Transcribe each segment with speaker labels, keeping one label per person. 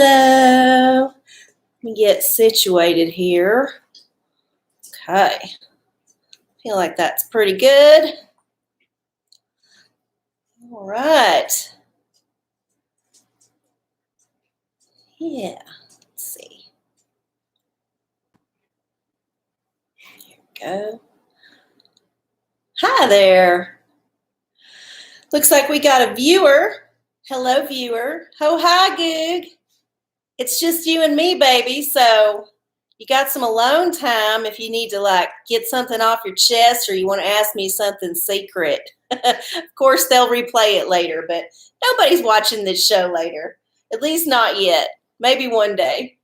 Speaker 1: Hello. Let me get situated here. Okay. Feel like that's pretty good. All right. Yeah. Let's see. Here we go. Hi there. Looks like we got a viewer. Hello, viewer. Oh, hi, Goog. It's just you and me, baby. So you got some alone time if you need to like get something off your chest or you want to ask me something secret. Of course, they'll replay it later, but nobody's watching this show later. At least not yet. Maybe one day.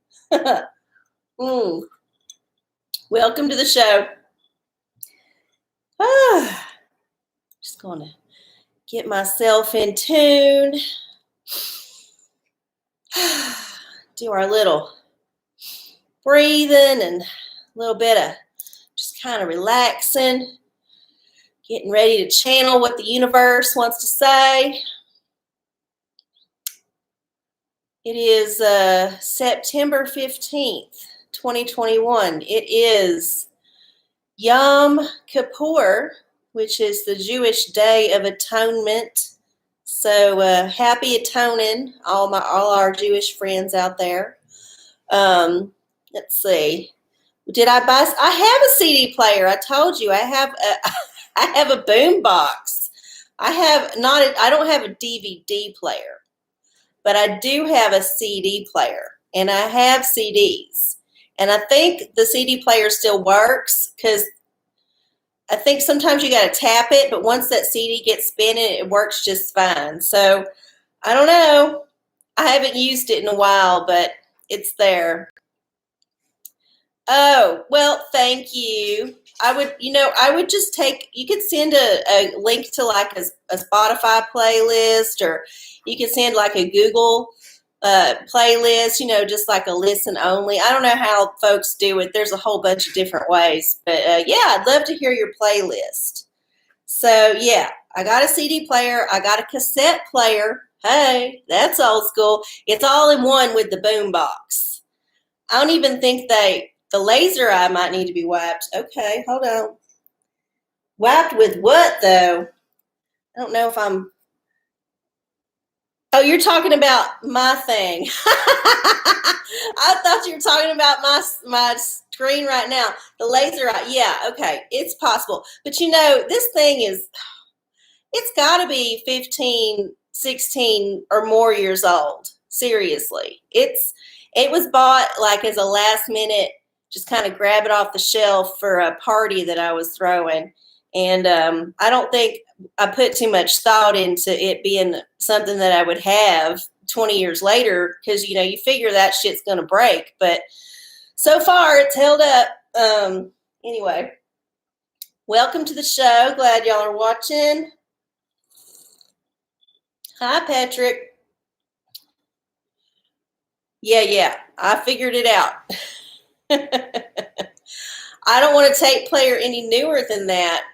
Speaker 1: Welcome to the show. Just going to get myself in tune. Do our little breathing and a little bit of just kind of relaxing, getting ready to channel what the universe wants to say. It is September 15th, 2021. It is Yom Kippur, which is the Jewish Day of Atonement. So happy atoning, all our Jewish friends out there. Let's see. Did I buy? I have a CD player. I told you I have a boom box. I don't have a DVD player, but I do have a CD player, and I have CDs. And I think the CD player still works because I think sometimes you got to tap it, but once that CD gets spinning, it works just fine. So I don't know. I haven't used it in a while, but it's there. Oh, well, thank you. I would just you could send a link to like a Spotify playlist, or you could send like a Google playlist, just like a listen only. I don't know how folks do it. There's a whole bunch of different ways, but yeah, I'd love to hear your playlist. So yeah, I got a CD player. I got a cassette player. Hey, that's old school. It's all in one with the boom box. I don't even think the laser eye might need to be wiped. Okay, hold on. Wiped with what though? I don't know if I'm. Oh, you're talking about my thing. I thought you were talking about my screen right now. The laser eye. Yeah, okay. It's possible. But this thing it's got to be 15, 16 or more years old. Seriously. It was bought like as a last minute, just kind of grab it off the shelf for a party that I was throwing. And I don't think I put too much thought into it being something that I would have 20 years later because, you figure that shit's going to break. But so far, it's held up. Anyway, welcome to the show. Glad y'all are watching. Hi, Patrick. Yeah. I figured it out. I don't want a tape player any newer than that.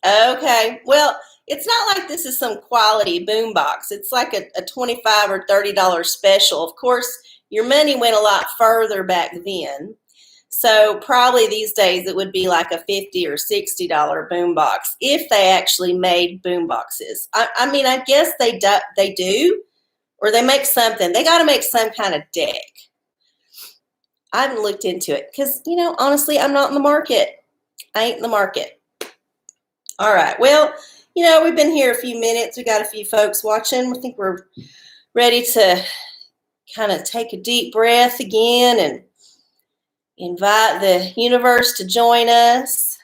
Speaker 1: Okay. Well, it's not like this is some quality boombox. It's like a $25 or $30 special. Of course, your money went a lot further back then. So probably these days it would be like a $50 or $60 boombox if they actually made boomboxes. I mean, I guess they do, or they make something. They got to make some kind of deck. I haven't looked into it because, honestly, I'm not in the market. I ain't in the market. All right. Well, we've been here a few minutes. We got a few folks watching. I think we're ready to kind of take a deep breath again and invite the universe to join us.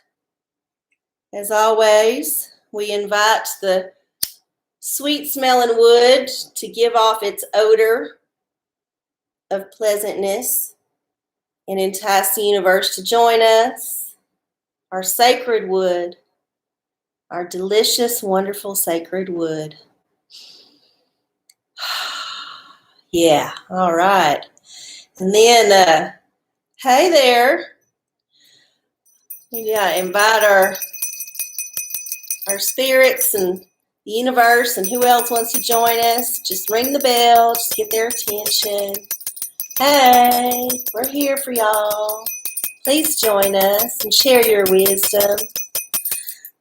Speaker 1: As always, we invite the sweet-smelling wood to give off its odor of pleasantness and entice the universe to join us. Our sacred wood. Our delicious, wonderful, sacred wood. Yeah, all right. And then, hey there. We gotta invite our spirits and the universe and who else wants to join us. Just ring the bell, just get their attention. Hey, we're here for y'all. Please join us and share your wisdom.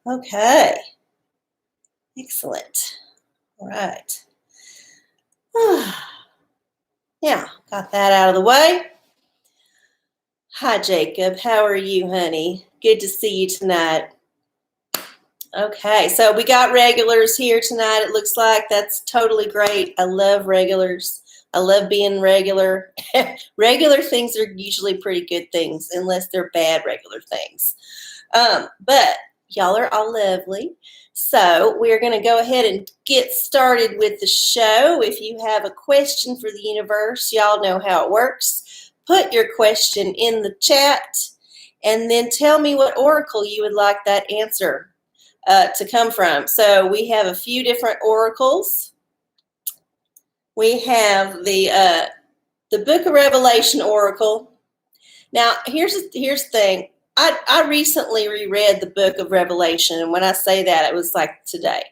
Speaker 1: Okay, excellent. All right. Yeah, got that out of the way. Hi, Jacob. How are you, honey? Good to see you tonight. Okay, so we got regulars here tonight. It looks like that's totally great. I love regulars. I love being regular. Regular things are usually pretty good things, unless they're bad regular things. But y'all are all lovely. So we're going to go ahead and get started with the show. If you have a question for the universe, y'all know how it works. Put your question in the chat and then tell me what oracle you would like that answer to come from. So we have a few different oracles. We have the Book of Revelation oracle. Now, here's the thing. I recently reread the Book of Revelation, and when I say that, it was like today.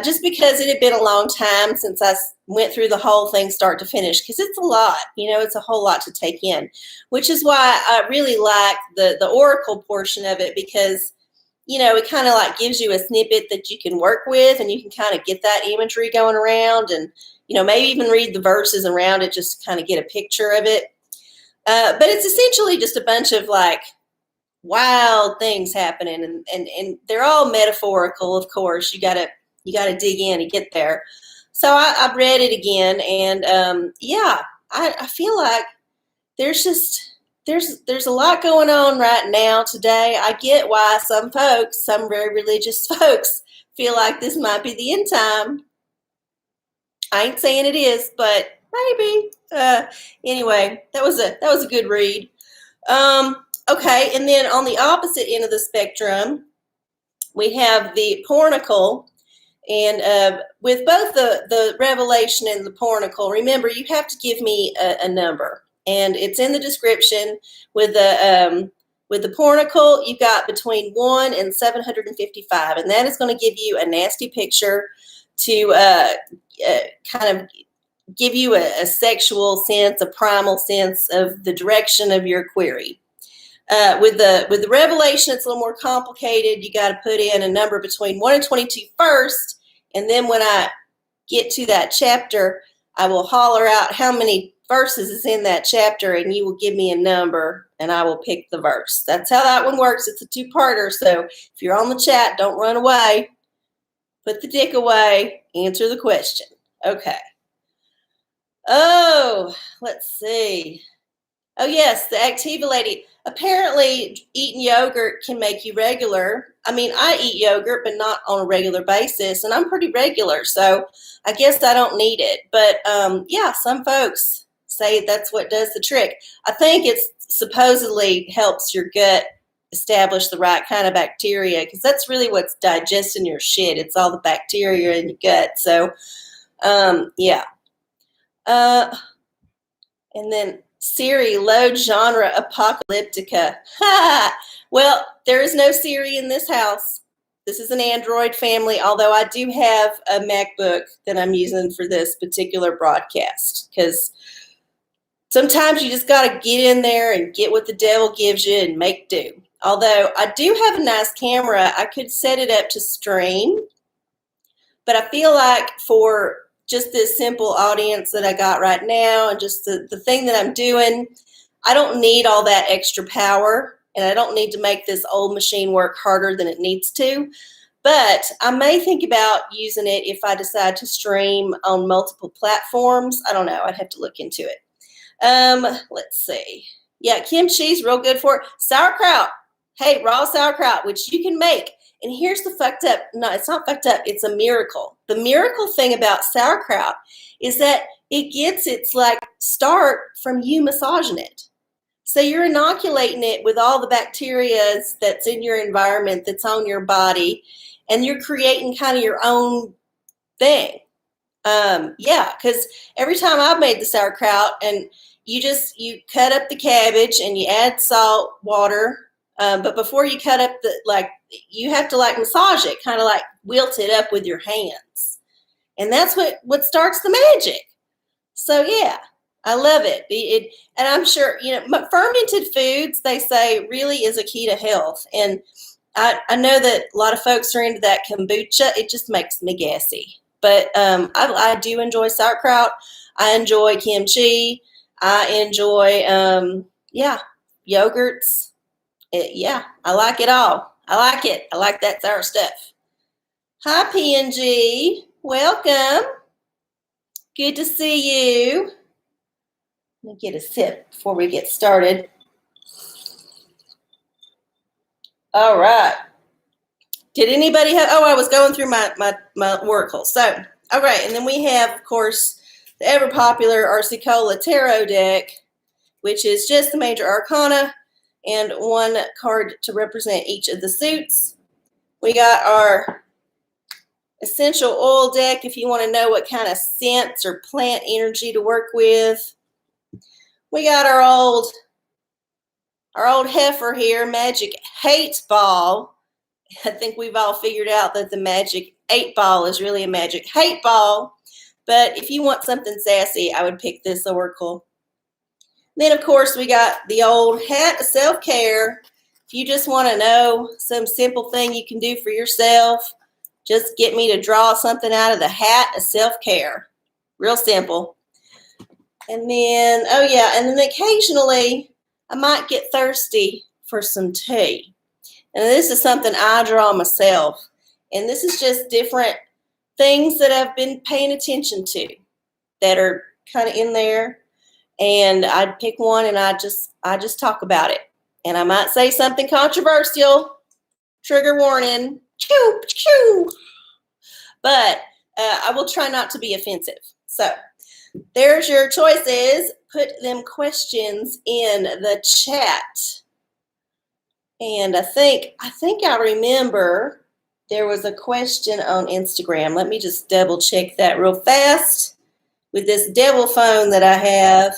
Speaker 1: Just because it had been a long time since I went through the whole thing start to finish, because it's a lot, it's a whole lot to take in, which is why I really like the oracle portion of it, because it kind of like gives you a snippet that you can work with, and you can kind of get that imagery going around, and maybe even read the verses around it just to kind of get a picture of it. But it's essentially just a bunch of like wild things happening, and they're all metaphorical, of course. You gotta dig in and get there. So I read it again, and I feel like there's a lot going on right now today. I get why some very religious folks, feel like this might be the end time. I ain't saying it is, but maybe. Anyway, that was a good read. Okay, and then on the opposite end of the spectrum, we have the Pornacle. And with both the Revelation and the Pornacle, remember, you have to give me a number. And it's in the description. With the Pornacle, you got between 1 and 755. And that is going to give you a nasty picture to kind of give you a sexual sense, a primal sense of the direction of your query. With the Revelation, it's a little more complicated. You got to put in a number between 1 and 22 first, and then when I get to that chapter, I will holler out how many verses is in that chapter, and you will give me a number, and I will pick the verse. That's how that one works. It's a two-parter, so if you're on the chat, don't run away. Put the dick away. Answer the question. Okay. Oh, let's see. Oh, yes, the Activa lady. Apparently, eating yogurt can make you regular. I mean, I eat yogurt, but not on a regular basis, and I'm pretty regular, so I guess I don't need it. But, some folks say that's what does the trick. I think it supposedly helps your gut establish the right kind of bacteria, because that's really what's digesting your shit. It's all the bacteria in your gut. So, yeah. And then Siri, load genre apocalyptica. Well, there is no Siri in this house. This is an Android family, although I do have a MacBook that I'm using for this particular broadcast, because sometimes you just got to get in there and get what the devil gives you and make do. Although I do have a nice camera, I could set it up to stream, but I feel like for just this simple audience that I got right now, and just the thing that I'm doing, I don't need all that extra power, and I don't need to make this old machine work harder than it needs to. But I may think about using it if I decide to stream on multiple platforms. I don't know. I'd have to look into it. Let's see. Yeah, kimchi's real good for it. Sauerkraut. Hey, raw sauerkraut, which you can make. And here's the fucked up, no, it's not fucked up, it's a miracle. The miracle thing about sauerkraut is that it gets its start from you massaging it. So you're inoculating it with all the bacteria that's in your environment, that's on your body, and you're creating kind of your own thing. Because every time I've made the sauerkraut, and you cut up the cabbage and you add salt, water, but before you cut up you have to massage it, kind of wilt it up with your hands. And that's what starts the magic. So yeah, I love it. And I'm sure, fermented foods, they say, really is a key to health. And I know that a lot of folks are into that kombucha. It just makes me gassy. But I do enjoy sauerkraut. I enjoy kimchi. I enjoy, yogurts. I like it all. I like it. I like that sour stuff. Hi, PNG. Welcome. Good to see you. Let me get a sip before we get started. All right. Did anybody have, I was going through my Oracle. So, all right. And then we have, of course, the ever popular arcieola tarot deck, which is just the major arcana and one card to represent each of the suits. We got our essential oil deck if you want to know what kind of scents or plant energy to work with. We got our old heifer here, Magic Hate Ball. I think we've all figured out that the Magic 8 Ball is really a Magic Hate Ball. But if you want something sassy, I would pick this Oracle. Then, of course, we got the old hat of self-care. If you just want to know some simple thing you can do for yourself, just get me to draw something out of the hat of self-care. Real simple. And then, and then occasionally I might get thirsty for some tea. And this is something I draw myself. And this is just different things that I've been paying attention to that are kind of in there. And I'd pick one and I just talk about it. And I might say something controversial. Trigger warning. Choo, choo. But I will try not to be offensive. So there's your choices. Put them questions in the chat. And I think I remember there was a question on Instagram. Let me just double check that real fast with this devil phone that I have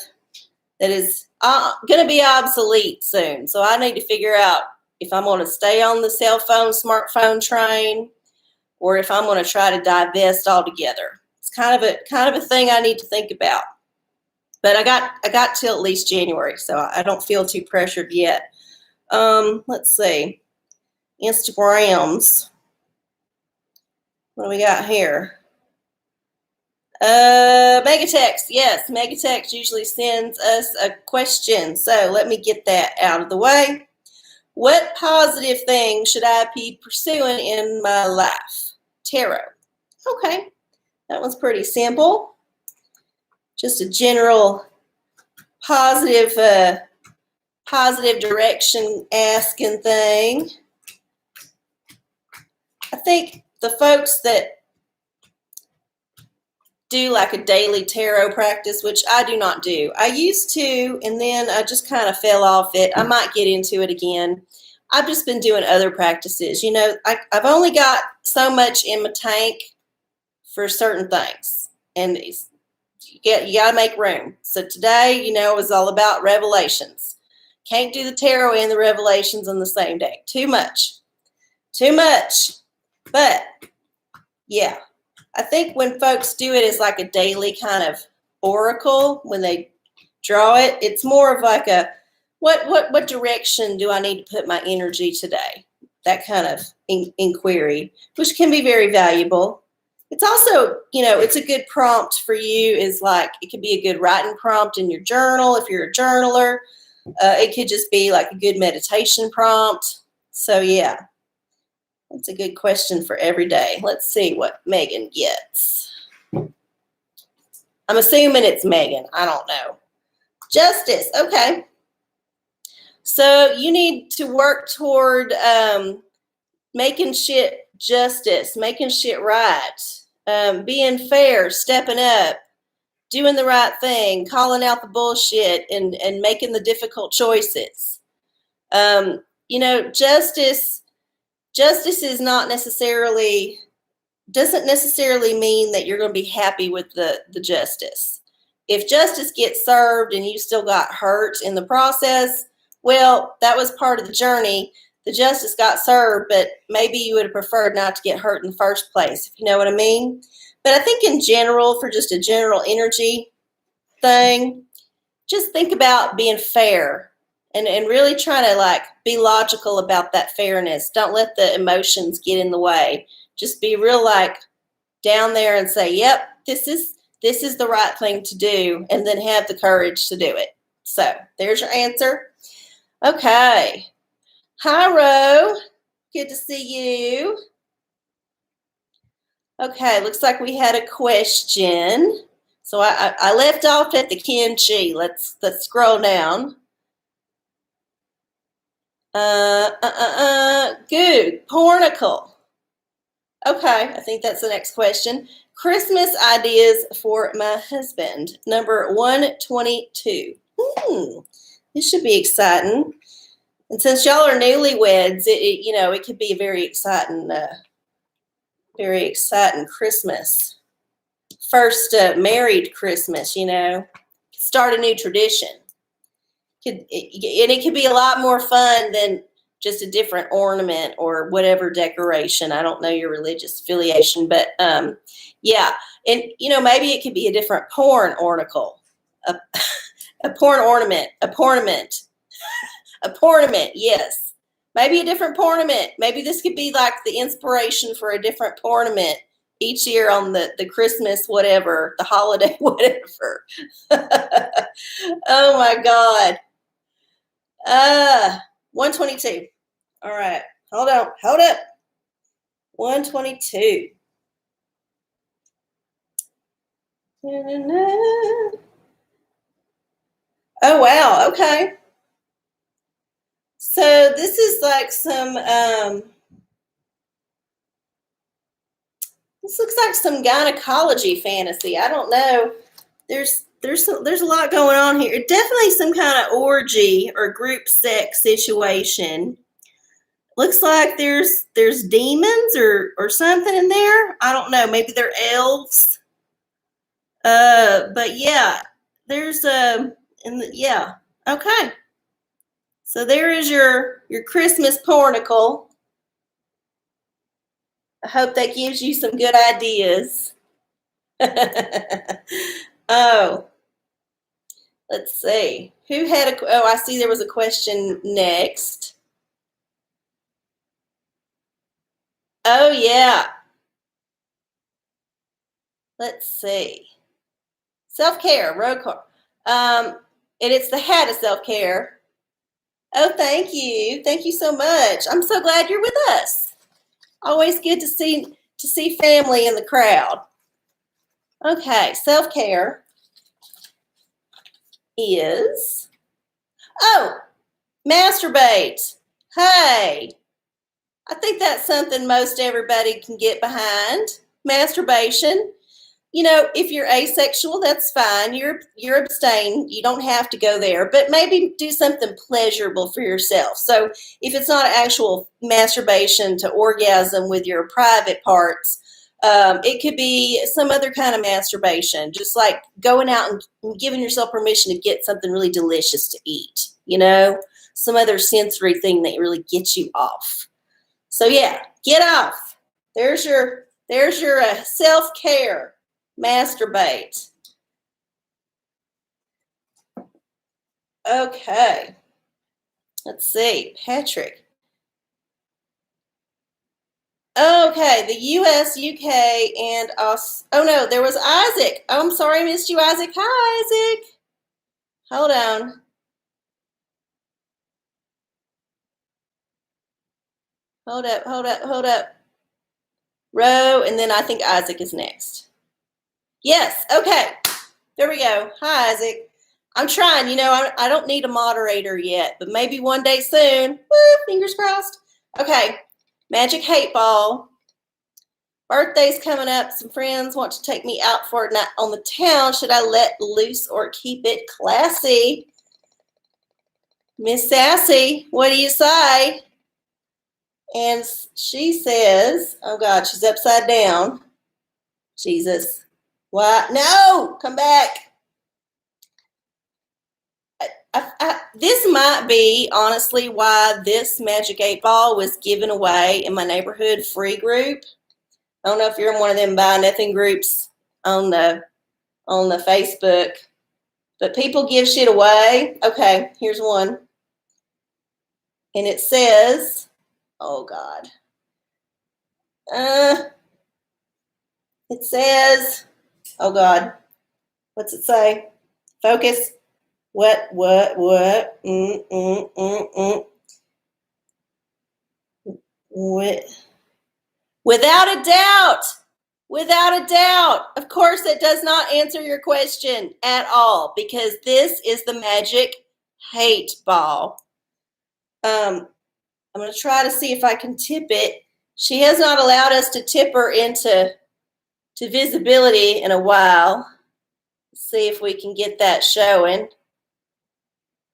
Speaker 1: that is going to be obsolete soon. So I need to figure out if I'm going to stay on the cell phone, smartphone train, or if I'm going to try to divest altogether. It's kind of a thing I need to think about. But I got till at least January, so I don't feel too pressured yet. Let's see. Instagrams. What do we got here? Megatext. Yes, Megatext usually sends us a question. So let me get that out of the way. What positive thing should I be pursuing in my life? Tarot. Okay. That one's pretty simple. Just a general positive direction asking thing. I think the folks that do like a daily tarot practice, which I do not do. I used to, and then I just kind of fell off it. I might get into it again. I've just been doing other practices. I've only got so much in my tank for certain things, and you got to make room. So today, it was all about revelations. Can't do the tarot and the revelations on the same day. Too much. But yeah, I think when folks do it as like a daily kind of oracle, when they draw it, it's more of like a what direction do I need to put my energy today? That kind of inquiry, which can be very valuable. It's also, it's a good prompt for you. Is like, it could be a good writing prompt in your journal if you're a journaler. It could just be like a good meditation prompt. So yeah, that's a good question for every day. Let's see what Megan gets. I'm assuming it's Megan. I don't know. Justice. Okay. So you need to work toward making shit justice, making shit right, being fair, stepping up, doing the right thing, calling out the bullshit, and making the difficult choices. Justice is doesn't necessarily mean that you're going to be happy with the justice. If justice gets served and you still got hurt in the process, well, that was part of the journey. The justice got served, but maybe you would have preferred not to get hurt in the first place, if you know what I mean. But I think in general, for just a general energy thing, just think about being fair and really trying to like be logical about that fairness. Don't let the emotions get in the way. Just be real like down there and say, yep, this is the right thing to do, and then have the courage to do it. So there's your answer. Okay. Hi, Ro. Good to see you. Okay, looks like we had a question. So I left off at the kimchi. Let's scroll down. Good. Pornacle. Okay, I think that's the next question. Christmas ideas for my husband, number 122. This should be exciting. And since y'all are newlyweds, it could be a very exciting Christmas. First married Christmas, start a new tradition. It could be a lot more fun than just a different ornament or whatever decoration. I don't know your religious affiliation, but yeah. And, maybe it could be a different porn ornacle, a porn ornament, a pornament, yes. Maybe a different pornament. Maybe this could be like the inspiration for a different pornament each year on the Christmas, whatever, the holiday, whatever. Oh my God. 122. All right. Hold up. 122. Oh, wow. Okay. So this is like some, this looks like some gynecology fantasy. I don't know. There's a lot going on here. Definitely some kind of orgy or group sex situation. Looks like there's demons or something in there. I don't know. Maybe they're elves. But yeah, there's yeah. Okay. So there is your Christmas pornacle. I hope that gives you some good ideas. Oh, let's see. Who had I see there was a question next. Oh, yeah. Let's see. Self-care, RoCola. And it's the hat of self-care. Oh, thank you. Thank you so much. I'm so glad you're with us. Always good to see family in the crowd. Okay, self-care is, masturbate. Hey, I think that's something most everybody can get behind. Masturbation. If you're asexual, that's fine. You're abstain. You don't have to go there, but maybe do something pleasurable for yourself. So if it's not actual masturbation to orgasm with your private parts, it could be some other kind of masturbation, just like going out and giving yourself permission to get something really delicious to eat, some other sensory thing that really gets you off. So yeah, get off. There's your self-care. Masturbate. Okay. Let's see. Patrick. Okay. The US, UK, and us. Oh, no. There was Isaac. Oh, I'm sorry I missed you, Isaac. Hi, Isaac. Hold on. Hold up. Ro, and then I think Isaac is next. Yes. Okay. There we go. Hi, Isaac. I'm trying. I don't need a moderator yet, but maybe one day soon. Woo, fingers crossed. Okay. Magic Hate Ball. Birthday's coming up. Some friends want to take me out for a night on the town. Should I let loose or keep it classy? Miss Sassy, what do you say? And she says, oh God, she's upside down. Jesus. What? No, come back. This might be, honestly, why this Magic 8 Ball was given away in my neighborhood free group. I don't know if you're in one of them buy nothing groups on the Facebook, But people give shit away. Okay, here's one. And it says, oh God. It says, oh God. What's it say? Focus. What? What? What? Without a doubt. Without a doubt. Of course, that does not answer your question at all, because this is the magic hate ball. I'm going to try to see if I can tip it. She has not allowed us to tip her into visibility in a while. Let's see if we can get that showing.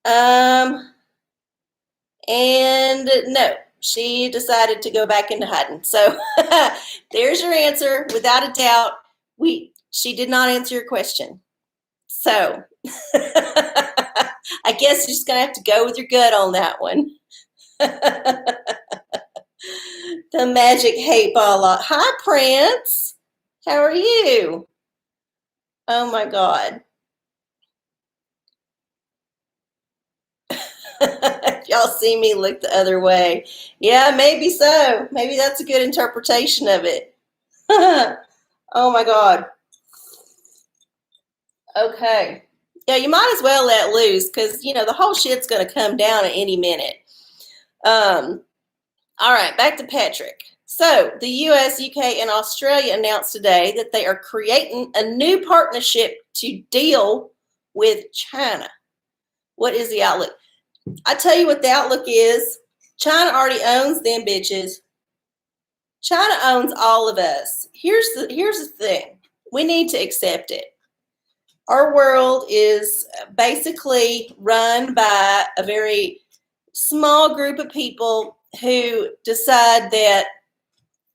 Speaker 1: And no, she decided to go back into hiding. So there's your answer. Without a doubt, she did not answer your question. So I guess you're just going to have to go with your gut on that one. The magic hate ball. Hi, Prince. How are you? Oh, my God. Y'all see me look the other way. Yeah, maybe so. Maybe that's a good interpretation of it. Oh, my God. Okay. Yeah, you might as well let loose because, the whole shit's going to come down at any minute. All right, back to Patrick. So the US, UK, and Australia announced today that they are creating a new partnership to deal with China. What is the outlook? I tell you what the outlook is. China already owns them bitches. China owns all of us. Here's the thing. We need to accept it. Our world is basically run by a very small group of people who decide that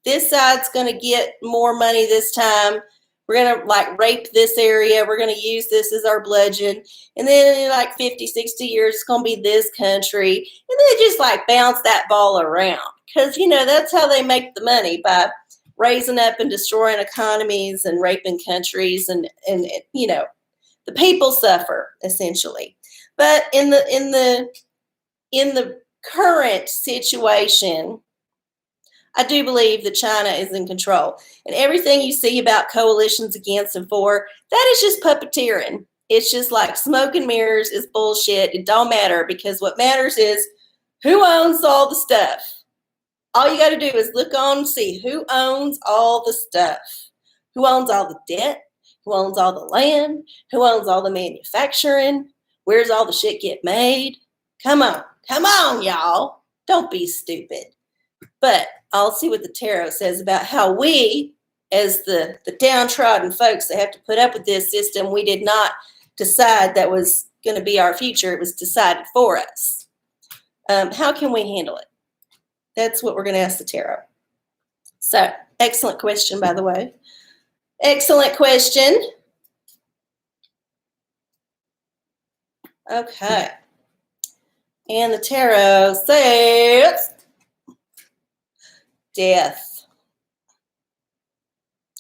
Speaker 1: this side's going to get more money this time. We're going to rape this area. We're going to use this as our bludgeon. And then in 50, 60 years, it's going to be this country. And then they just bounce that ball around. Because, that's how they make the money, by raising up and destroying economies and raping countries. And the people suffer, essentially. But in the current situation, I do believe that China is in control. And everything you see about coalitions against and for, that is just puppeteering. It's just smoke and mirrors is bullshit. It don't matter, because what matters is who owns all the stuff. All you got to do is look on and see who owns all the stuff. Who owns all the debt? Who owns all the land? Who owns all the manufacturing? Where's all the shit get made? Come on, y'all. Don't be stupid. But I'll see what the tarot says about how we, as the downtrodden folks that have to put up with this system, we did not decide that was going to be our future. It was decided for us. How can we handle it? That's what we're going to ask the tarot. So, excellent question, by the way. Excellent question. Okay. And the tarot says death.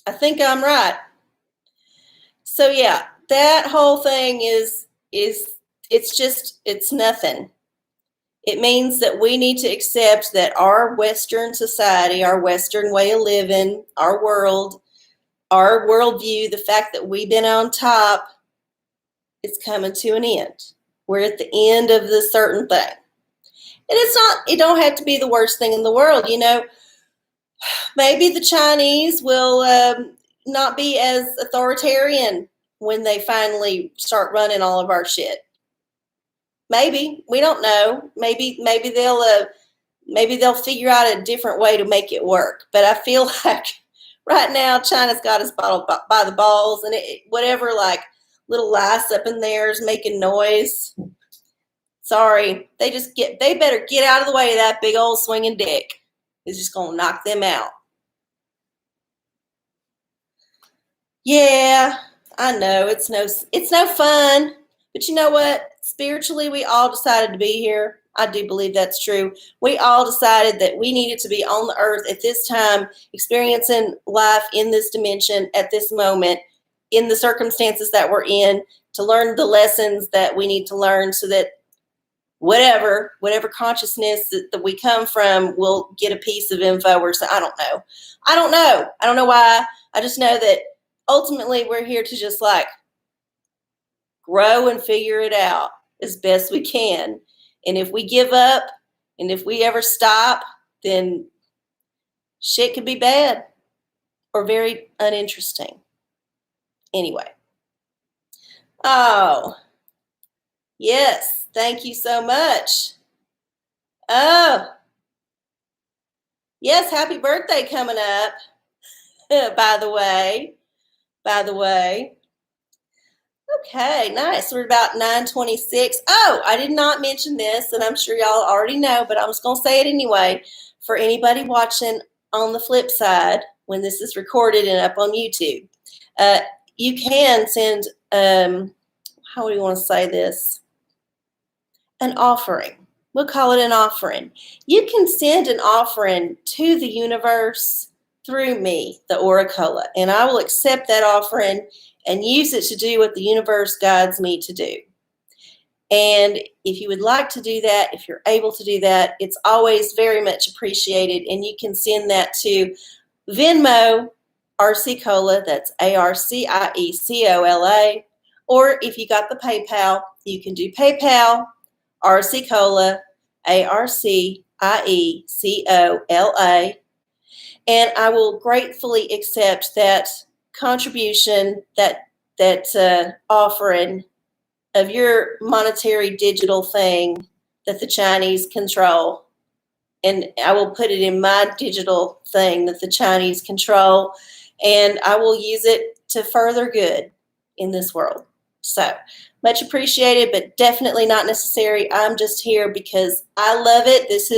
Speaker 1: I think I'm right. So yeah, that whole thing is it's nothing. It means that we need to accept that our Western society, our Western way of living, our world, our worldview, the fact that we've been on top, is coming to an end. We're at the end of the certain thing. And it don't have to be the worst thing in the world, Maybe the Chinese will not be as authoritarian when they finally start running all of our shit. Maybe. We don't know. Maybe they'll figure out a different way to make it work. But I feel like right now China's got us by the balls, and whatever little lice up in there is making noise. Sorry, they better get out of the way of that big old swinging dick. It's just gonna knock them out. Yeah, I know it's no fun, but you know what? Spiritually, we all decided to be here. I do believe that's true. We all decided that we needed to be on the earth at this time, experiencing life in this dimension at this moment. in the circumstances that we're in, to learn the lessons that we need to learn so that whatever consciousness that we come from, we'll get a piece of info or so. I don't know. I don't know why. I just know that ultimately we're here to just like grow and figure it out as best we can. And if we give up and if we ever stop, then shit could be bad or very uninteresting. Anyway. Oh, yes. Thank you so much. Oh, yes. Happy birthday coming up. By the way. Okay, nice. We're about 9:26. Oh, I did not mention this, and I'm sure y'all already know, but I'm just going to say it anyway. For anybody watching on the flip side, when this is recorded and up on YouTube, you can send, how do you want to say this? An offering. We'll call it an offering. You can send an offering to the universe through me, the OraCola, and I will accept that offering and use it to do what the universe guides me to do. And if you would like to do that, if you're able to do that, it's always very much appreciated. And you can send that to Venmo, arcieocola, that's ARCIECOLA. Or if you got the PayPal, you can do PayPal, arcieocola, ARCIECOLA. And I will gratefully accept that contribution, that offering of your monetary digital thing that the Chinese control. And I will put it in my digital thing that the Chinese control, and I will use it to further good in this world. So much appreciated, but definitely not necessary. I'm just here because I love it. This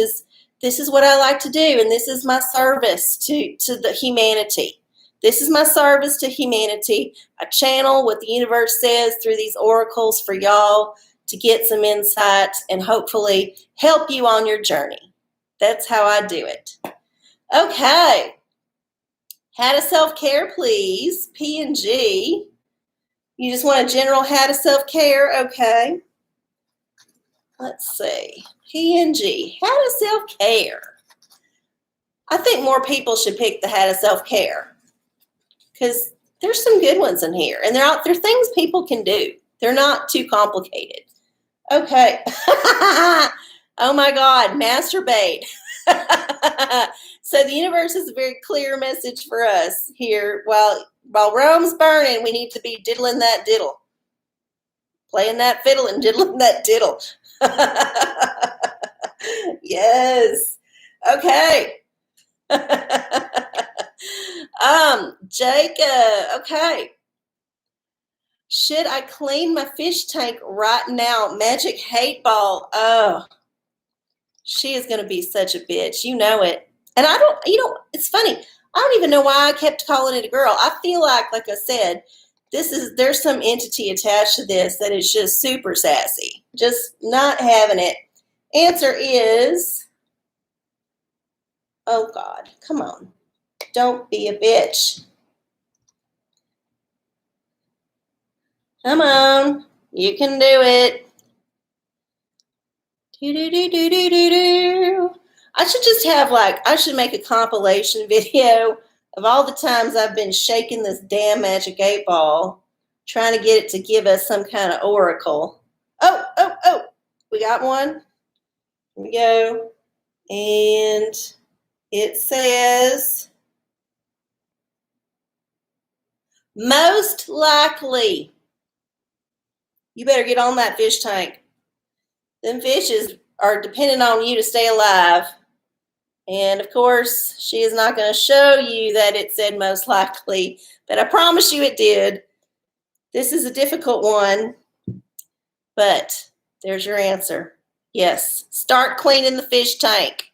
Speaker 1: is what I like to do, and this is my service to the humanity. This is my service to humanity. I channel what the universe says through these oracles for y'all to get some insights and hopefully help you on your journey. That's how I do it. Okay. How to self-care, please. P and G. You just want a general how to self-care? Okay. Let's see. P&G, how to self-care. I think more people should pick the how to self-care because there's some good ones in here, and they're things people can do. They're not too complicated. Okay. Oh my God, masturbate. So the universe has a very clear message for us here. While Rome's burning, we need to be diddling that diddle. Playing that fiddle and diddling that diddle. Yes. Okay. Jacob. Okay. Should I clean my fish tank right now? Magic hate ball. Oh, she is going to be such a bitch. You know it. And it's funny. I don't even know why I kept calling it a girl. I feel like I said, there's some entity attached to this that is just super sassy. Just not having it. Answer is, oh God, come on. Don't be a bitch. Come on. You can do it. Do. I should just have I should make a compilation video of all the times I've been shaking this damn magic 8-ball, trying to get it to give us some kind of oracle. Oh, we got one. Here we go. And it says, most likely. You better get on that fish tank. Them fishes are dependent on you to stay alive. And of course, she is not going to show you that it said most likely, but I promise you it did. This is a difficult one, but there's your answer. Yes, start cleaning the fish tank.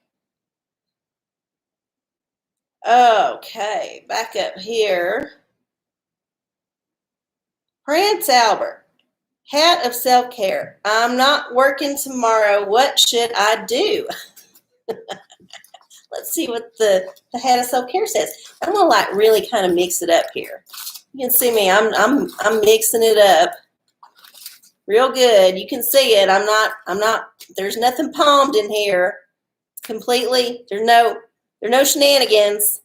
Speaker 1: Okay, back up here. Prince Albert, hat of self-care. I'm not working tomorrow. What should I do? Let's see what the hat of self-care says. I'm going to really kind of mix it up here. You can see me. I'm mixing it up real good. You can see it. I'm not. There's nothing palmed in here. Completely. There's no shenanigans.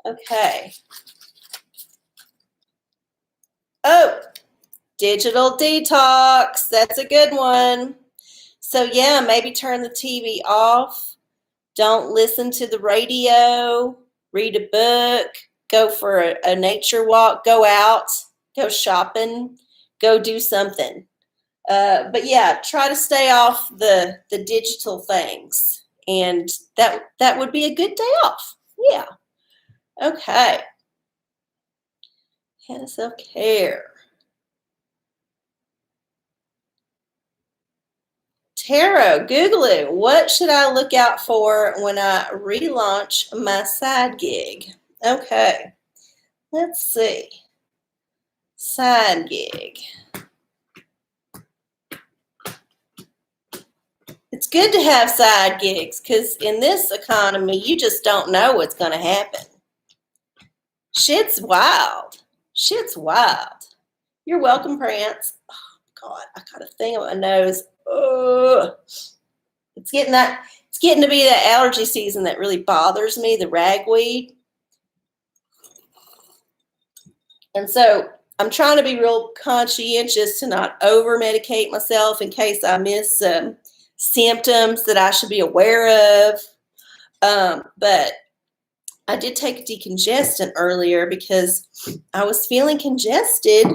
Speaker 1: Okay. Oh, digital detox. That's a good one. So yeah, maybe turn the TV off. Don't listen to the radio. Read a book. Go for a nature walk. Go out. Go shopping. Go do something. But yeah, try to stay off the digital things, and that would be a good day off. Yeah. Okay. Kind of self-care. Tarot, Googly, what should I look out for when I relaunch my side gig? Okay, let's see. Side gig. It's good to have side gigs because in this economy, you just don't know what's going to happen. Shit's wild. Shit's wild. You're welcome, Prance. Oh, God, I got a thing on my nose. Ugh. It's getting to be that allergy season that really bothers me, the ragweed. And so I'm trying to be real conscientious to not over-medicate myself in case I miss some symptoms that I should be aware of. But I did take a decongestant earlier because I was feeling congested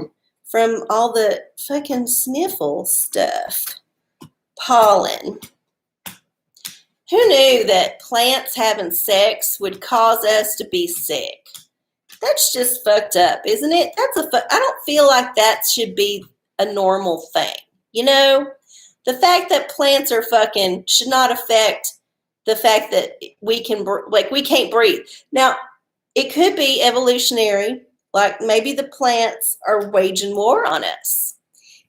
Speaker 1: from all the fucking sniffle stuff. Pollen. Who knew that plants having sex would cause us to be sick? That's just fucked up, isn't it? I don't feel like that should be a normal thing. You know, the fact that plants are fucking should not affect the fact that we can't breathe. Now, it could be evolutionary, like maybe the plants are waging war on us.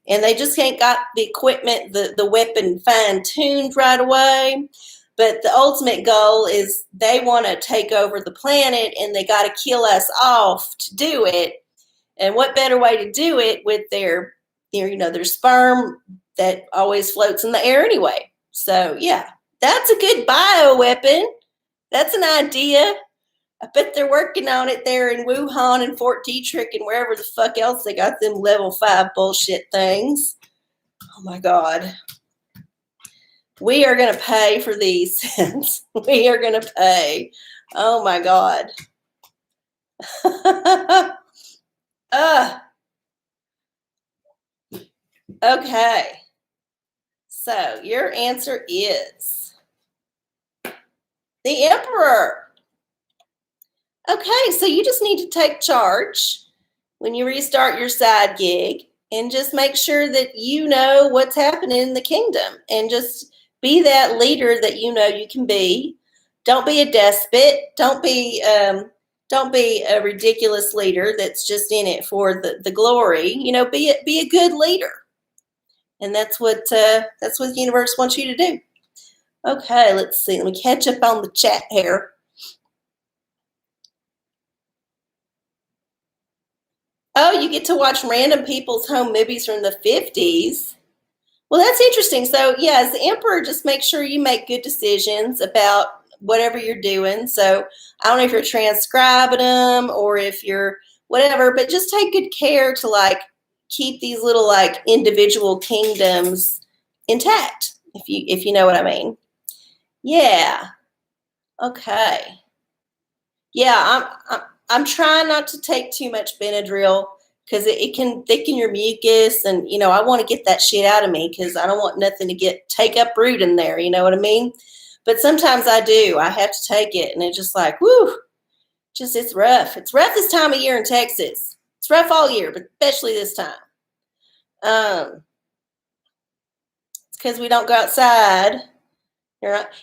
Speaker 1: And they just ain't got the equipment, the weapon fine-tuned right away. But the ultimate goal is they want to take over the planet and they got to kill us off to do it. And what better way to do it with their sperm that always floats in the air anyway. So, yeah, that's a good bioweapon. That's an idea. I bet they're working on it there in Wuhan and Fort Detrick and wherever the fuck else they got them level 5 bullshit things. Oh, my God. We are going to pay for these sins. We are going to pay. Oh, my God. Okay. So your answer is the Emperor. Okay, so you just need to take charge when you restart your side gig and just make sure that you know what's happening in the kingdom and just be that leader that you know you can be. Don't be a despot. Don't be a ridiculous leader that's just in it for the glory. You know, be a good leader, and that's what the universe wants you to do. Okay, let's see. Let me catch up on the chat here. Oh, you get to watch random people's home movies from the 50s. Well, that's interesting. So, yeah, as the Emperor, just make sure you make good decisions about whatever you're doing. So, I don't know if you're transcribing them or if you're whatever, but just take good care to, keep these little, individual kingdoms intact, if you know what I mean. Yeah. Okay. Yeah, I'm trying not to take too much Benadryl because it can thicken your mucus, and I want to get that shit out of me because I don't want nothing to take up root in there. You know what I mean? But sometimes I do. I have to take it, and it's just it's rough. It's rough this time of year in Texas. It's rough all year, but especially this time. It's because we don't go outside.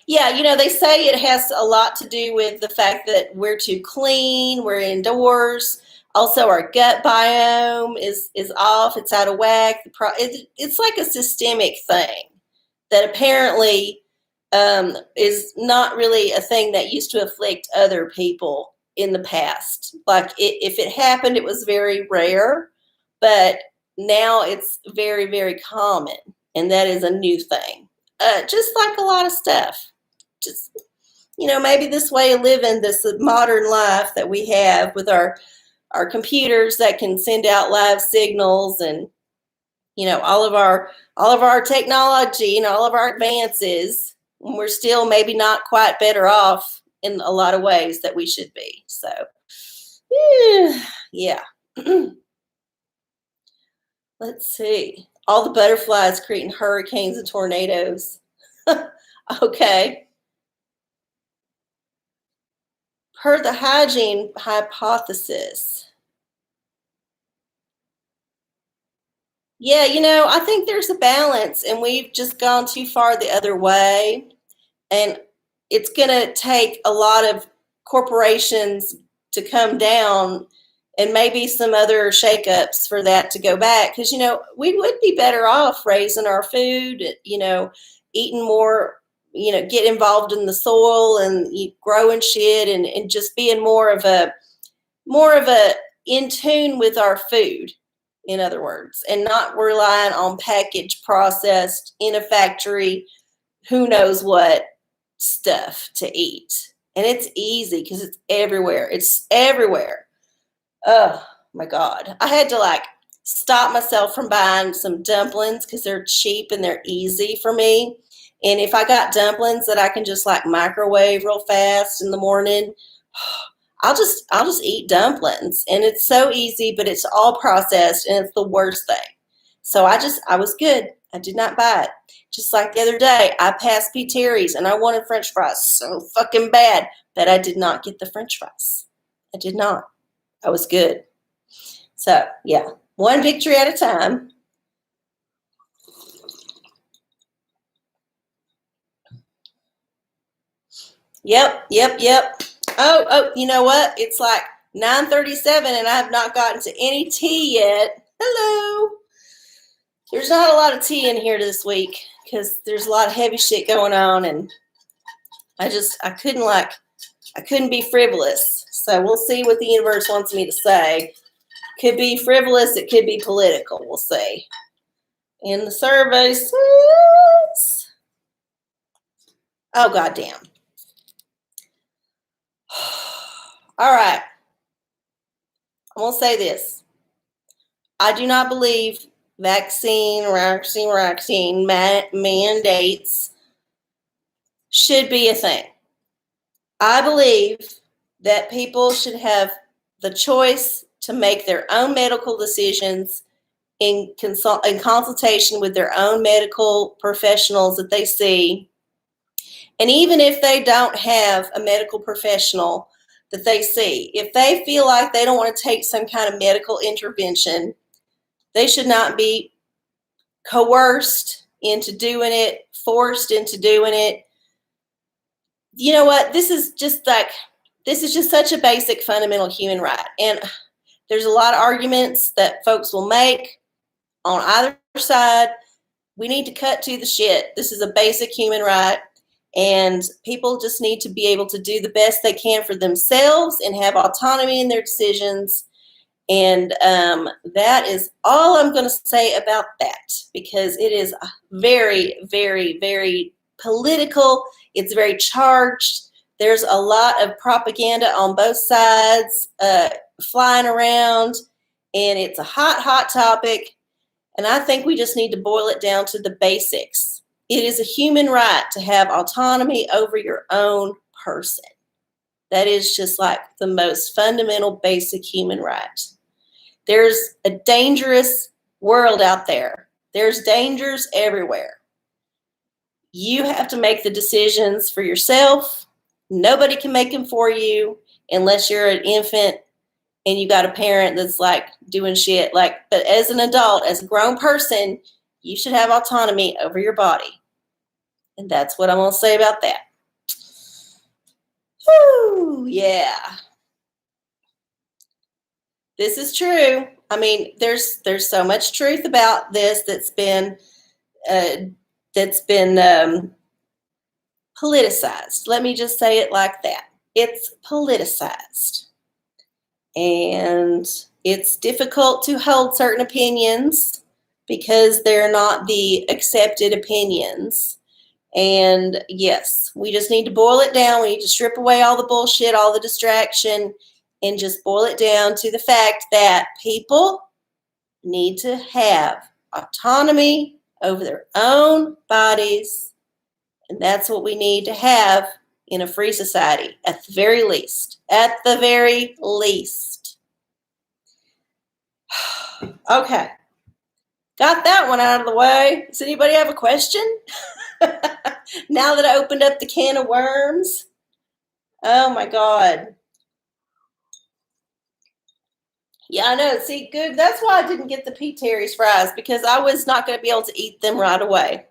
Speaker 1: Yeah, they say it has a lot to do with the fact that we're too clean, we're indoors. Also, our gut biome is off, it's out of whack. It's like a systemic thing that apparently is not really a thing that used to afflict other people in the past. Like if it happened, it was very rare, but now it's very, very common. And that is a new thing. Just like a lot of stuff. Just, maybe this way of living, this modern life that we have with our computers that can send out live signals, and all of our technology and all of our advances, we're still maybe not quite better off in a lot of ways that we should be. So yeah. Let's see. All the butterflies creating hurricanes and tornadoes. Okay. Per the hygiene hypothesis. Yeah, I think there's a balance, and we've just gone too far the other way. And it's going to take a lot of corporations to come down, and maybe some other shakeups for that to go back. Because, we would be better off raising our food, eating more, get involved in the soil and growing shit, and just being more of a in tune with our food, in other words, and not relying on packaged, processed, in a factory, who knows what stuff to eat. And it's easy because it's everywhere. It's everywhere. Oh my God. I had to stop myself from buying some dumplings because they're cheap and they're easy for me. And if I got dumplings that I can just microwave real fast in the morning, I'll just eat dumplings. And it's so easy, but it's all processed and it's the worst thing. So I was good. I did not buy it. Just like the other day, I passed P. Terry's and I wanted French fries so fucking bad that I did not get the French fries. I did not. I was good. So, yeah, one victory at a time. Yep. Oh, you know what? It's 9:37 and I have not gotten to any tea yet. Hello. There's not a lot of tea in here this week because there's a lot of heavy shit going on, and I couldn't be frivolous. So we'll see what the universe wants me to say. Could be frivolous. It could be political. We'll see. And the survey says, oh, goddamn. All right. I'm going to say this. I do not believe vaccine mandates should be a thing. I believe that people should have the choice to make their own medical decisions in consultation with their own medical professionals that they see. And even if they don't have a medical professional that they see, if they feel like they don't want to take some kind of medical intervention, they should not be coerced into doing it, forced into doing it. You know what? This is just such a basic fundamental human right. And there's a lot of arguments that folks will make on either side. We need to cut to the shit. This is a basic human right. And people just need to be able to do the best they can for themselves and have autonomy in their decisions. And that is all I'm going to say about that, because it is very, very, very political. It's very charged. There's a lot of propaganda on both sides flying around, and it's a hot, hot topic. And I think we just need to boil it down to the basics. It is a human right to have autonomy over your own person. That is just the most fundamental, basic human right. There's a dangerous world out there. There's dangers everywhere. You have to make the decisions for yourself. Nobody can make them for you unless you're an infant and you got a parent that's doing shit. But as an adult, as a grown person, you should have autonomy over your body. And that's what I'm going to say about that. Whew, yeah. This is true. I mean, there's so much truth about this that's been politicized. Let me just say it like that. It's politicized. And it's difficult to hold certain opinions because they're not the accepted opinions. And yes, we just need to boil it down. We need to strip away all the bullshit, all the distraction, and just boil it down to the fact that people need to have autonomy over their own bodies. And that's what we need to have in a free society, at the very least. At the very least. Okay. Got that one out of the way. Does anybody have a question? Now that I opened up the can of worms. Oh my God. Yeah, I know. See, good. That's why I didn't get the Pete Terry's fries, because I was not going to be able to eat them right away.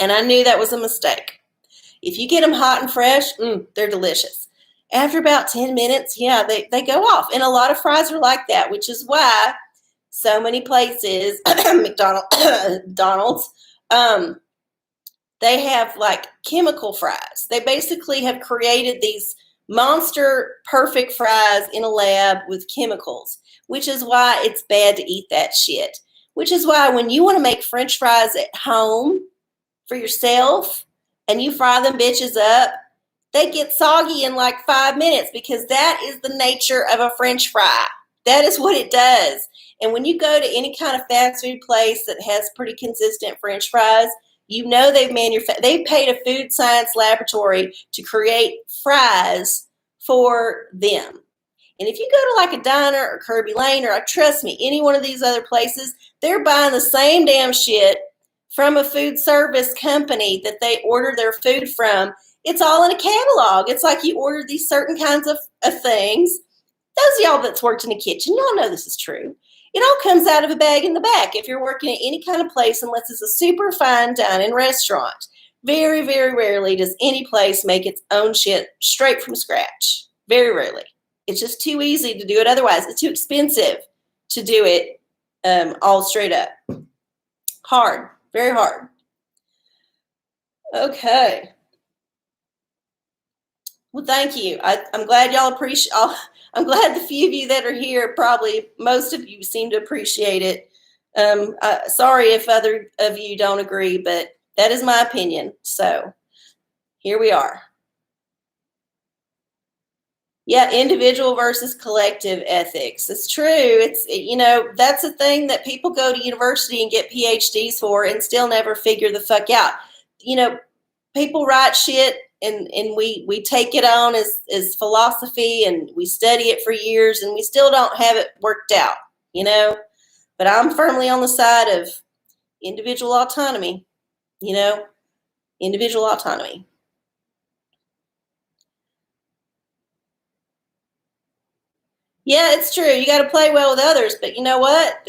Speaker 1: And I knew that was a mistake. If you get them hot and fresh, they're delicious. After about 10 minutes, yeah, they go off. And a lot of fries are like that, which is why so many places, McDonald's, they have like chemical fries. They basically have created these monster perfect fries in a lab with chemicals, which is why it's bad to eat that shit. Which is why when you want to make French fries at home for yourself and you fry them bitches up, they get soggy in like 5 minutes, because that is the nature of a French fry. That is what it does. And when you go to any kind of fast food place that has pretty consistent French fries, you know they've paid a food science laboratory to create fries for them. And if you go to like a diner or Kirby Lane, or trust me, any one of these other places, they're buying the same damn shit from a food service company that they order their food from. It's all in a catalog. It's like you order these certain kinds of things. Those of y'all that's worked in the kitchen, y'all know this is true. It all comes out of a bag in the back if you're working at any kind of place, unless it's a super fine dining restaurant. Very, very rarely does any place make its own shit straight from scratch. Very rarely. It's just too easy to do it otherwise. It's too expensive to do it all straight up. Hard. Very hard. Okay. Well, thank you. I'm glad y'all appreciate. I'm glad the few of you that are here, probably most of you, seem to appreciate it. Sorry if other of you don't agree, but that is my opinion. So here we are. Yeah, individual versus collective ethics. It's true. It's, that's a thing that people go to university and get PhDs for and still never figure the fuck out. People write shit and we take it on as philosophy, and we study it for years, and we still don't have it worked out, But I'm firmly on the side of individual autonomy, individual autonomy. Yeah, it's true. You got to play well with others, but you know what?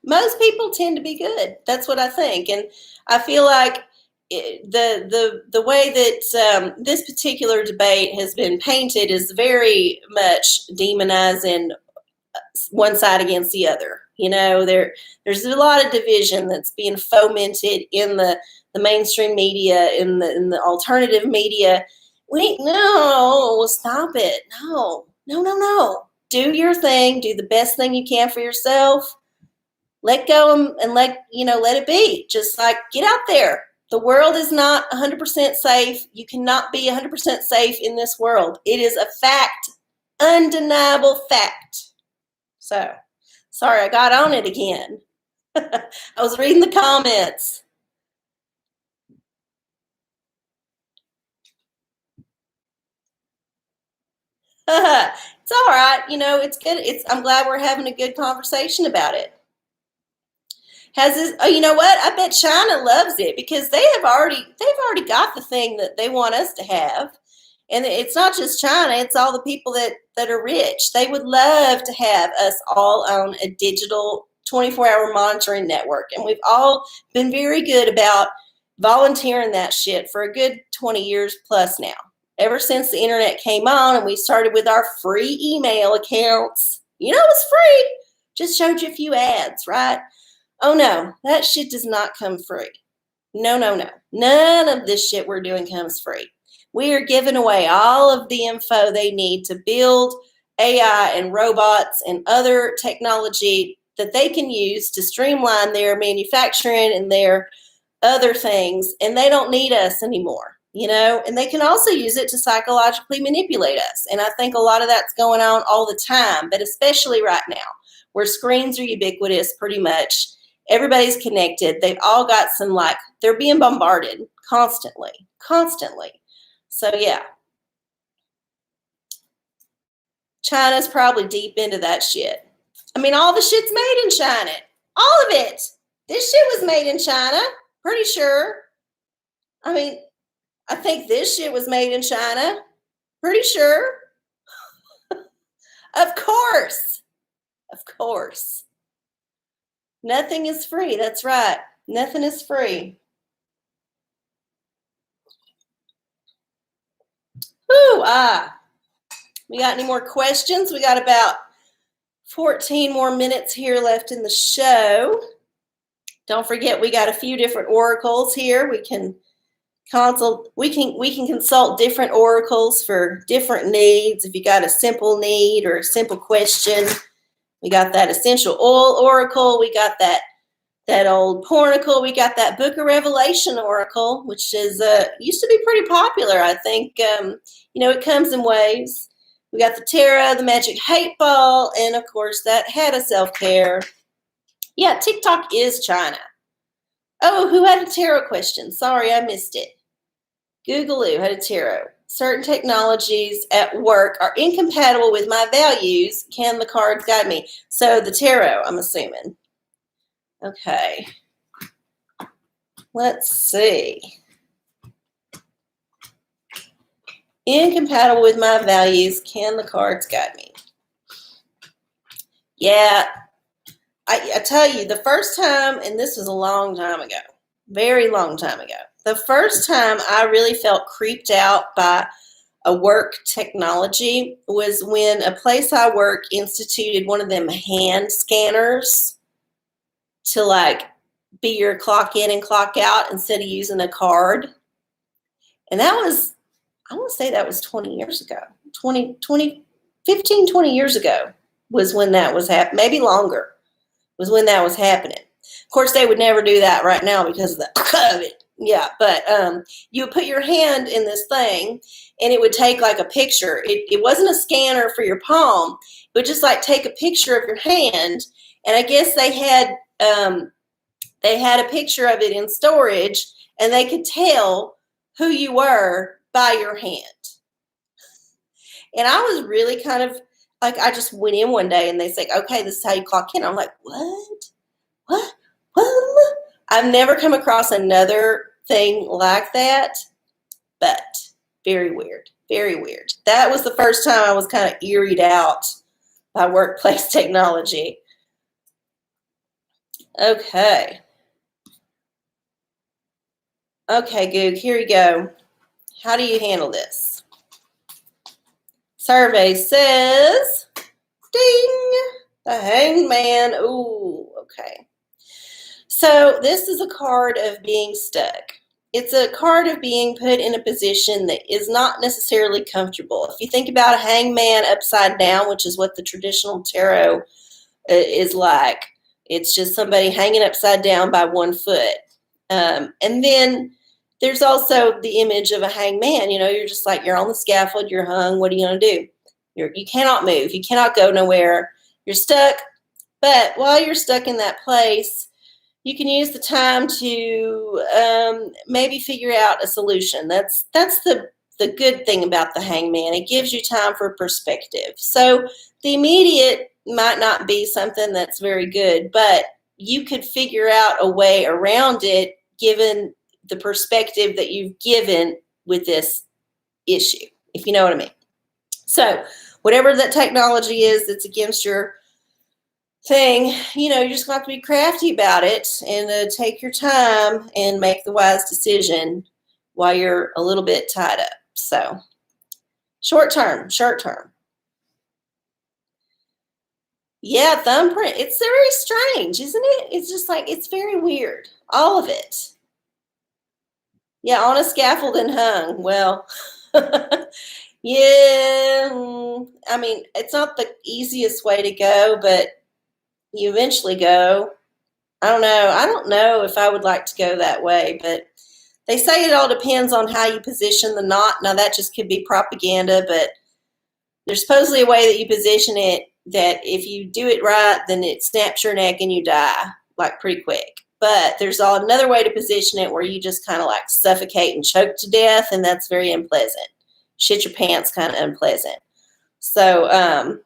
Speaker 1: Most people tend to be good. That's what I think, and I feel like the way that this particular debate has been painted is very much demonizing one side against the other. There's a lot of division that's being fomented in the mainstream media, in the alternative media. No, stop it. No. Do your thing. Do the best thing you can for yourself. Let go and let it be. Just like, get out there. The world is not 100% safe. You cannot be 100% safe in this world. It is a fact, undeniable fact. So, sorry, I got on it again. I was reading the comments. It's all right. It's good. I'm glad we're having a good conversation about it. You know what? I bet China loves it, because they've already got the thing that they want us to have. And it's not just China, it's all the people that are rich. They would love to have us all on a digital 24-hour monitoring network. And we've all been very good about volunteering that shit for a good 20 years plus now. Ever since the internet came on and we started with our free email accounts. It was free. Just showed you a few ads, right? Oh no, that shit does not come free. No. None of this shit we're doing comes free. We are giving away all of the info they need to build AI and robots and other technology that they can use to streamline their manufacturing and their other things, and they don't need us anymore, and they can also use it to psychologically manipulate us. And I think a lot of that's going on all the time, but especially right now where screens are ubiquitous pretty much. Everybody's connected. They've all got some, they're being bombarded constantly. So yeah, China's probably deep into that shit. I mean, all the shit's made in China. All of it. This shit was made in China. Pretty sure. I mean, I think this shit was made in China. Pretty sure. Of course. Nothing is free. That's right. Nothing is free. We got any more questions? We got about 14 more minutes here left in the show. Don't forget, we got a few different oracles here. We can consult different oracles for different needs. If you got a simple need or a simple question, we got that essential oil oracle. We got that old Pornacle. We got that Book of Revelation oracle, which is used to be pretty popular. I think it comes in waves. We got the tarot, the magic hate ball, and of course that hat of self-care. Yeah, TikTok is China. Oh, who had a tarot question? Sorry, I missed it. Googaloo had a tarot. Certain technologies at work are incompatible with my values. Can the cards guide me? So the tarot, I'm assuming. Okay. Let's see. Incompatible with my values. Can the cards guide me? Yeah. I tell you, the first time, and this was a long time ago, very long time ago, the first time I really felt creeped out by a work technology was when a place I work instituted one of them hand scanners to be your clock in and clock out instead of using a card. And that was, I want to say that was 20 years ago, 15, 20 years ago was when that was happening, maybe longer. Was when that was happening. Of course, they would never do that right now because of the COVID. Yeah, but you would put your hand in this thing, and it would take a picture. It wasn't a scanner for your palm. It would just take a picture of your hand, and I guess they had a picture of it in storage, and they could tell who you were by your hand. And I was really kind of I just went in one day and they said, okay, this is how you clock in. I'm like, what? I've never come across another thing like that, but very weird. That was the first time I was kind of eeried out by workplace technology. Okay, Goog, here you go. How do you handle this? Survey says, ding, the Hanged Man. Ooh, okay. So this is a card of being stuck. It's a card of being put in a position that is not necessarily comfortable. If you think about a hangman upside down, which is what the traditional tarot is like, it's just somebody hanging upside down by one foot. And then there's also the image of a hangman. You're just you're on the scaffold, you're hung. What are you going to do? You cannot move. You cannot go nowhere. You're stuck. But while you're stuck in that place, you can use the time to maybe figure out a solution. That's the good thing about the hangman. It gives you time for perspective. So the immediate might not be something that's very good, but you could figure out a way around it given the perspective that you've given with this issue, if you know what I mean. So whatever that technology is that's against your thing, you're just going to have to be crafty about it and take your time and make the wise decision while you're a little bit tied up. So short term. Yeah, thumbprint. It's very strange, isn't it? It's just it's very weird. All of it. Yeah, on a scaffold and hung. Well, Yeah, I mean, it's not the easiest way to go, but you eventually go. I don't know. I don't know if I would like to go that way, but they say it all depends on how you position the knot. Now, that just could be propaganda, but there's supposedly a way that you position it that if you do it right, then it snaps your neck and you die like pretty quick. But there's another way to position it where you just kind of like suffocate and choke to death, and that's very unpleasant. Shit your pants, kind of unpleasant. So,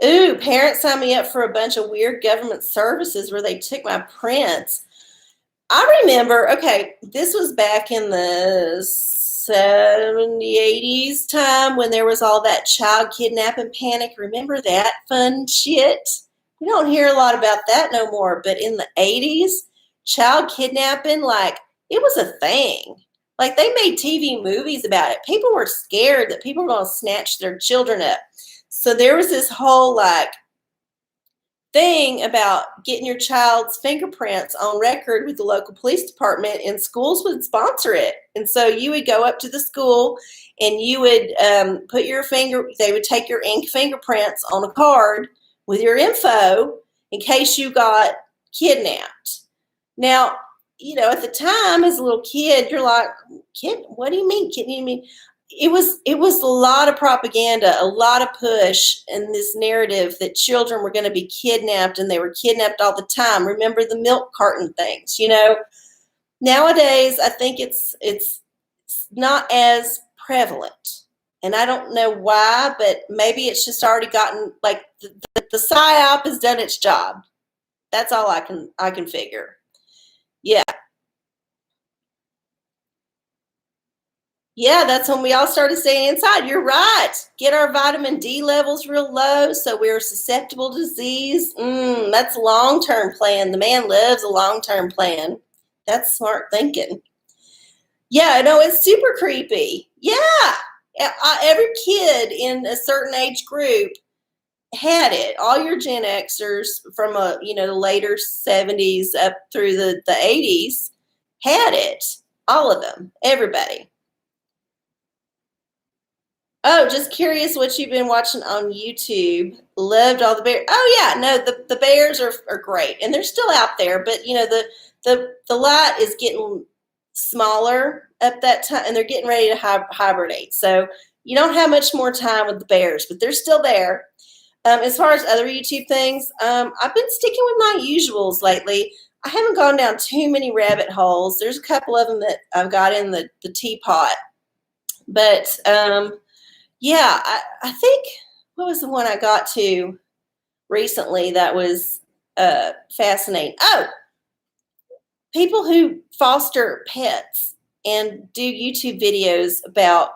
Speaker 1: ooh, parents signed me up for a bunch of weird government services where they took my prints. I remember, okay, this was back in the 70s, 80s time when there was all that child kidnapping panic. Remember that fun shit? We don't hear a lot about that no more, but in the 80s, child kidnapping, like, it was a thing. Like, they made TV movies about it. People were scared that people were going to snatch their children up. So there was this whole, like, thing about getting your child's fingerprints on record with the local police department, and schools would sponsor it. And so you would go up to the school and you would put your they would take your ink fingerprints on a card with your info in case you got kidnapped. Now, you know, at the time as a little kid, you're like, kid, what do you mean? It was a lot of propaganda, a lot of push in this narrative that children were going to be kidnapped, and they were kidnapped all the time. Remember the milk carton things, you know? Nowadays, I think it's not as prevalent. And I don't know why, but maybe it's just already gotten, like, the PSYOP has done its job. That's all I can figure. Yeah. Yeah, that's when we all started staying inside. You're right. Get our vitamin D levels real low so we're susceptible to disease. That's a long-term plan. The man loves a long-term plan. That's smart thinking. Yeah, no, it's super creepy. Yeah. Every kid in a certain age group had it. All your Gen Xers from the later 70s up through the 80s had it. All of them. Everybody. Oh, just curious what you've been watching on YouTube. Loved all the bears. Oh yeah, no, the bears are great, and they're still out there. But you know the light is getting smaller at that time, and they're getting ready to hibernate. So you don't have much more time with the bears, but they're still there. As far as other YouTube things, I've been sticking with my usuals lately. I haven't gone down too many rabbit holes. There's a couple of them that I've got in the teapot, but yeah, I think, what was the one I got to recently that was fascinating? Oh, people who foster pets and do YouTube videos about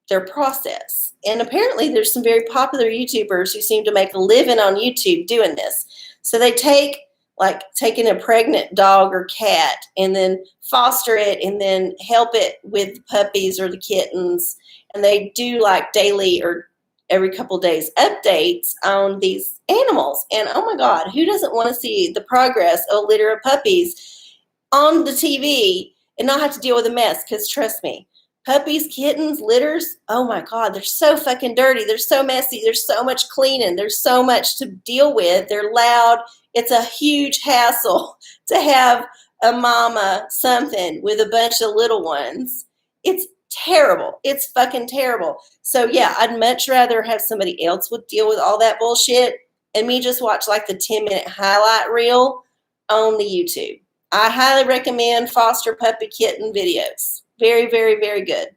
Speaker 1: their process. And apparently there's some very popular YouTubers who seem to make a living on YouTube doing this. So they taking a pregnant dog or cat and then foster it and then help it with the puppies or the kittens. And they do like daily or every couple of days updates on these animals. And oh my God, who doesn't want to see the progress of a litter of puppies on the TV and not have to deal with a mess? Because trust me, puppies, kittens, litters, oh my God, they're so fucking dirty. They're so messy. There's so much cleaning. There's so much to deal with. They're loud. It's a huge hassle to have a mama something with a bunch of little ones. It's terrible. It's fucking terrible. So yeah, I'd much rather have somebody else would deal with all that bullshit and me just watch like the 10-minute highlight reel on the YouTube. I highly recommend foster puppy kitten videos. Very, very, very good.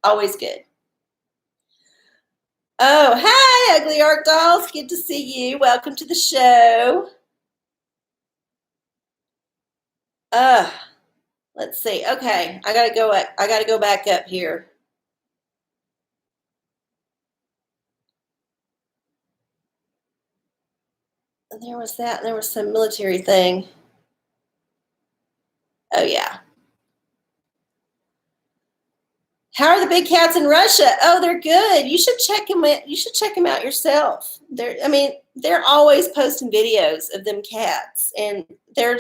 Speaker 1: Always good. Oh, hi, Ugly Art Dolls. Good to see you. Welcome to the show. Let's see. Okay, I gotta go back up here. And there was that. There was some military thing. Oh yeah. How are the big cats in Russia? Oh, they're good. You should check them out. You should check them out yourself. They're always posting videos of them cats, and they're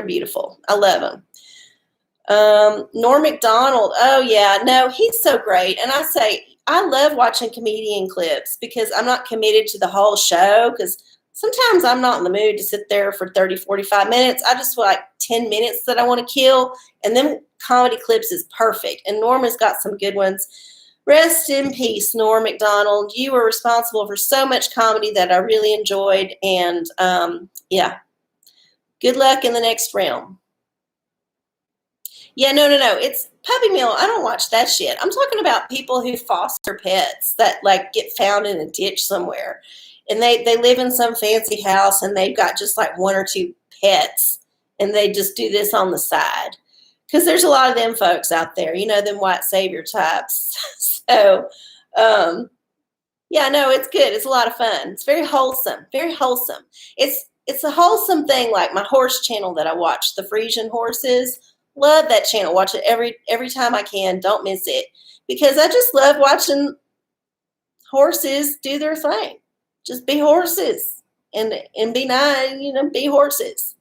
Speaker 1: beautiful. I love them. Norm Macdonald. Oh yeah, no, he's so great. And I love watching comedian clips because I'm not committed to the whole show because sometimes I'm not in the mood to sit there for 30, 45 minutes. I just feel like 10 minutes that I want to kill. And then comedy clips is perfect. And Norm has got some good ones. Rest in peace, Norm Macdonald. You were responsible for so much comedy that I really enjoyed. And yeah, good luck in the next realm. Yeah, no. It's puppy mill. I don't watch that shit. I'm talking about people who foster pets that like get found in a ditch somewhere. And they live in some fancy house and they've got just like one or two pets and they just do this on the side. Because there's a lot of them folks out there, them white savior types. So, yeah, no, it's good. It's a lot of fun. It's very wholesome. Very wholesome. It's a wholesome thing like my horse channel that I watch, the Frisian horses. Love that channel. Watch it every time I can. Don't miss it. Because I just love watching horses do their thing. Just be horses and be nice, be horses.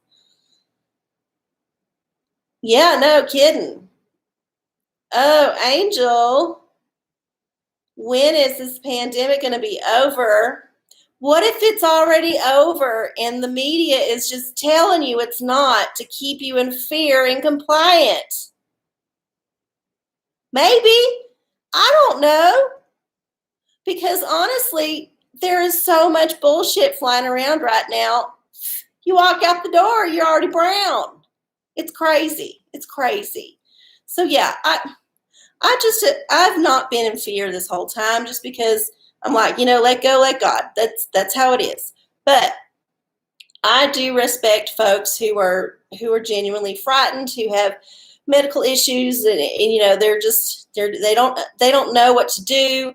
Speaker 1: Yeah, no kidding. Oh, Angel, when is this pandemic going to be over? What if it's already over and the media is just telling you it's not to keep you in fear and compliant? Maybe. I don't know. Because honestly, there is so much bullshit flying around right now. You walk out the door, you're already brown. It's crazy. It's crazy. So yeah, I've not been in fear this whole time just because I'm like, let go, let God. That's how it is. But I do respect folks who are genuinely frightened, who have medical issues, and they don't know what to do.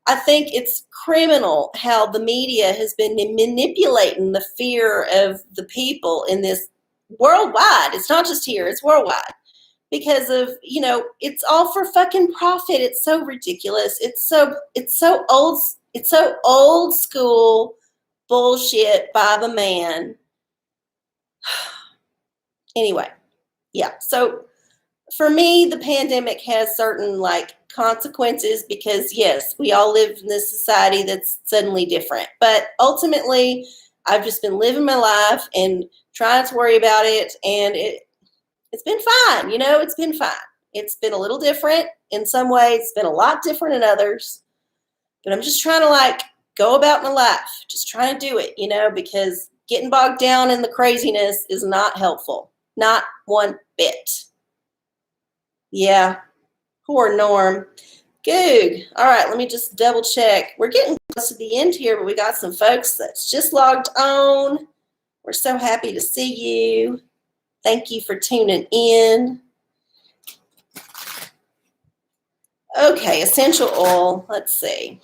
Speaker 1: I think it's criminal how the media has been manipulating the fear of the people in this worldwide. It's not just here; it's worldwide because of it's all for fucking profit. It's so ridiculous. It's so old. It's so old school bullshit by the man. Anyway, yeah. So for me, the pandemic has certain like consequences because yes, we all live in this society that's suddenly different. But ultimately, I've just been living my life and trying to worry about it, and it's been fine. It's been fine. It's been a little different in some ways. It's been a lot different in others. But I'm just trying to like go about my life, just trying to do it, because getting bogged down in the craziness is not helpful. Not one bit. Yeah. Poor Norm. Good. All right, let me just double check. We're getting close to the end here, but we got some folks that's just logged on. We're so happy to see you. Thank you for tuning in. Okay, essential oil. Let's see.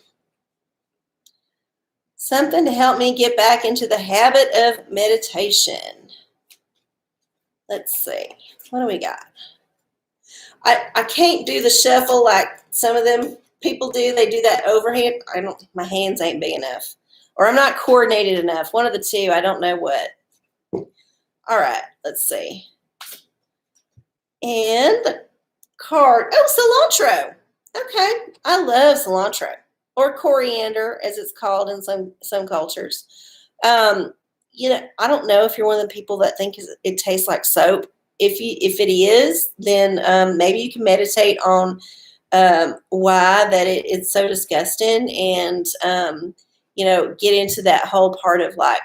Speaker 1: Something to help me get back into the habit of meditation. Let's see. What do we got? I can't do the shuffle like some of them people do. They do that overhand. My hands ain't big enough. Or I'm not coordinated enough. One of the two. I don't know what. All right. Let's see. And card. Oh, cilantro. Okay. I love cilantro. Or coriander, as it's called in some cultures. I don't know if you're one of the people that think it tastes like soap. If it is, then maybe you can meditate on why that it's so disgusting, and get into that whole part of like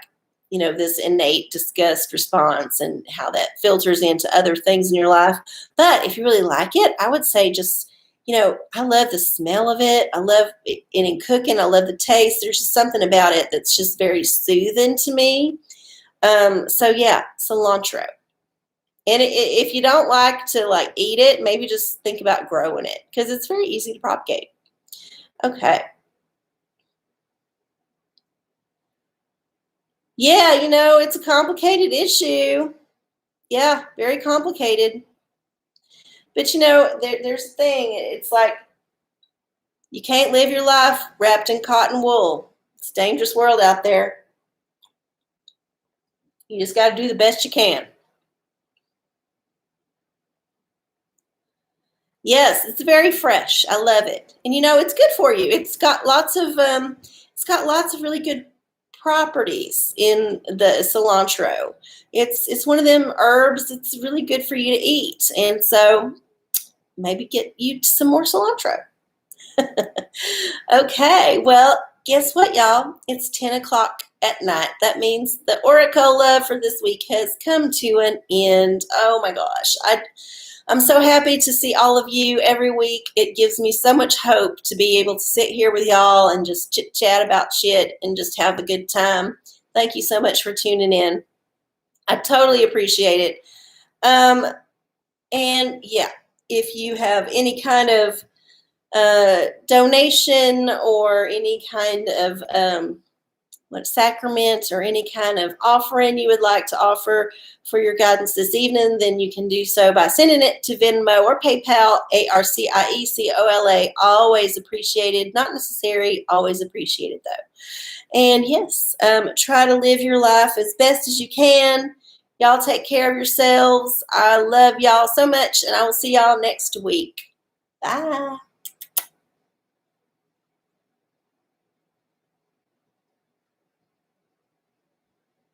Speaker 1: this innate disgust response and how that filters into other things in your life. But if you really like it, I would say just I love the smell of it. I love it in cooking. I love the taste. There's just something about it that's just very soothing to me. So yeah, cilantro. And if you don't like to like eat it, maybe just think about growing it because it's very easy to propagate. Okay. Yeah, it's a complicated issue. Yeah, very complicated. But there's a thing. It's like you can't live your life wrapped in cotton wool. It's a dangerous world out there. You just got to do the best you can. Yes, it's very fresh. I love it. And it's good for you. It's got lots of really good properties in the cilantro. It's one of them herbs that's really good for you to eat. And so maybe get you some more cilantro. Okay, well, guess what, y'all? It's 10 o'clock at night. That means the OraCola for this week has come to an end. Oh my gosh. I'm so happy to see all of you every week. It gives me so much hope to be able to sit here with y'all and just chit chat about shit and just have a good time. Thank you so much for tuning in. I totally appreciate it. And yeah, if you have any kind of donation or any kind of sacrament or any kind of offering you would like to offer for your guidance this evening, then you can do so by sending it to Venmo or PayPal, arciecola. Always appreciated, not necessary, always appreciated though. And yes, try to live your life as best as you can. Y'all take care of yourselves. I love y'all so much, and I will see y'all next week. Bye.